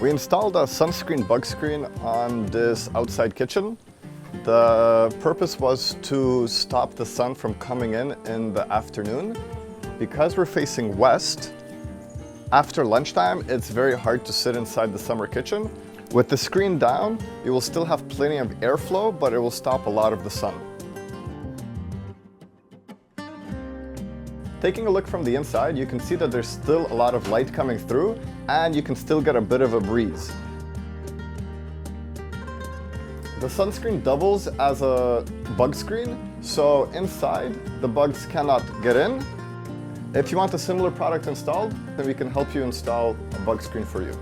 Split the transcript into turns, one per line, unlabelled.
We installed a sunscreen bug screen on this outside kitchen. The purpose was to stop the sun from coming in the afternoon. Because we're facing west, after lunchtime, it's very hard to sit inside the summer kitchen. With the screen down, you will still have plenty of airflow, but it will stop a lot of the sun. Taking a look from the inside, you can see that there's still a lot of light coming through, and you can still get a bit of a breeze. The sunscreen doubles as a bug screen, so inside the bugs cannot get in. If you want a similar product installed, then we can help you install a bug screen for you.